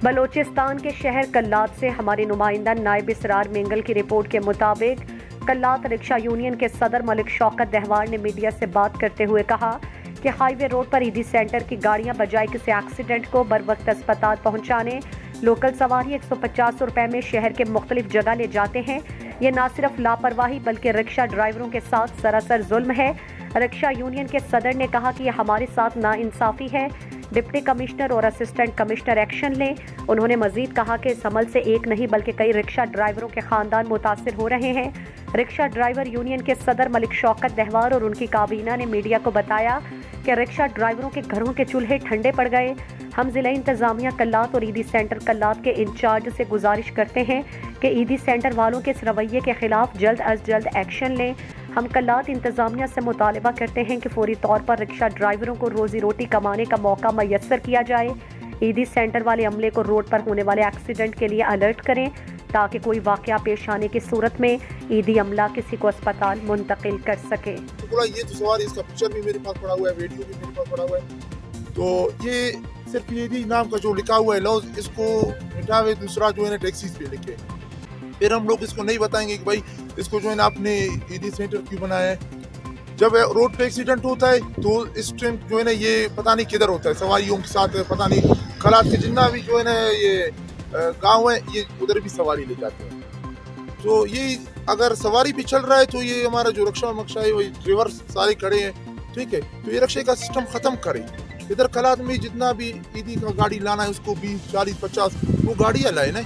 بلوچستان کے شہر کلات سے ہمارے نمائندہ نائب اسرار مینگل کی رپورٹ کے مطابق کلات رکشہ یونین کے صدر ملک شوکت دہوار نے میڈیا سے بات کرتے ہوئے کہا کہ ہائی وے روڈ پر عیدی سینٹر کی گاڑیاں بجائے کسی ایکسیڈنٹ کو بروقت اسپتال پہنچانے لوکل سواری 150 روپے میں شہر کے مختلف جگہ لے جاتے ہیں۔ یہ نہ صرف لاپرواہی بلکہ رکشہ ڈرائیوروں کے ساتھ سراسر ظلم ہے۔ رکشہ یونین کے صدر نے کہا کہ یہ ہمارے ساتھ ناانصافی ہے، ڈپٹی کمشنر اور اسسٹنٹ کمشنر ایکشن لیں۔ انہوں نے مزید کہا کہ اس عمل سے ایک نہیں بلکہ کئی رکشہ ڈرائیوروں کے خاندان متاثر ہو رہے ہیں۔ رکشہ ڈرائیور یونین کے صدر ملک شوکت دہوار اور ان کی کابینہ نے میڈیا کو بتایا کہ رکشہ ڈرائیوروں کے گھروں کے چولہے ٹھنڈے پڑ گئے۔ ہم ضلع انتظامیہ کلات اور عیدی سینٹر کلات کے انچارج سے گزارش کرتے ہیں کہ عیدی سینٹر والوں کے اس رویے کے خلاف جلد از جلد ایکشن لیں۔ ہم کلات انتظامیہ سے مطالبہ کرتے ہیں کہ فوری طور پر رکشہ ڈرائیوروں کو روزی روٹی کمانے کا موقع میسر کیا جائے۔ عیدی سینٹر والے عملے کو روڈ پر ہونے والے ایکسیڈنٹ کے لیے الرٹ کریں تاکہ کوئی واقعہ پیش آنے کی صورت میں عیدی عملہ کسی کو اسپتال منتقل کر سکے۔ یہ تو سوال، اس کا پکچر بھی میرے پاس پڑا ہوا ہے، ویڈیو بھی میرے پاس پڑا ہوا ہے۔ تو یہ صرف عیدی نام کا جو لکھا ہوا ہے لفظ، اس کو مٹاوے، دوسرا جو ہے نا ٹیکسیز پہ لکھے۔ پھر ہم لوگ اس کو نہیں بتائیں گے کہ بھائی اس کو جو ہے نا آپ نے عیدی سینٹر کیوں بنایا ہے۔ جب روڈ پہ ایکسیڈنٹ ہوتا ہے تو اس ٹائم جو ہے نا یہ پتہ نہیں کدھر ہوتا ہے، سواریوں کے ساتھ پتہ نہیں کلات کے جتنا بھی جو ہے نا یہ گاؤں ہے یہ ادھر بھی سواری لے جاتے ہیں۔ تو یہ اگر سواری بھی چل رہا ہے تو یہ ہمارا جو رکشہ مکشہ ہے وہ ڈرائیور سارے کھڑے ہیں، ٹھیک ہے، تو یہ رکشے کا سسٹم ختم کرے۔ ادھر کلات میں جتنا بھی عیدی کا گاڑی لانا ہے اس کو 20 40 50 وہ گاڑیاں لائے نا۔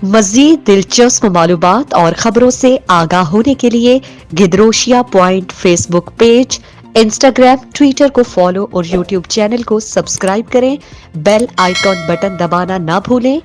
مزید دلچسپ معلومات اور خبروں سے آگاہ ہونے کے لیے Gedrosia point Facebook page, Instagram, Twitter کو فالو اور یوٹیوب چینل کو سبسکرائب کریں۔ بیل آئیکن بٹن دبانا نہ بھولیں۔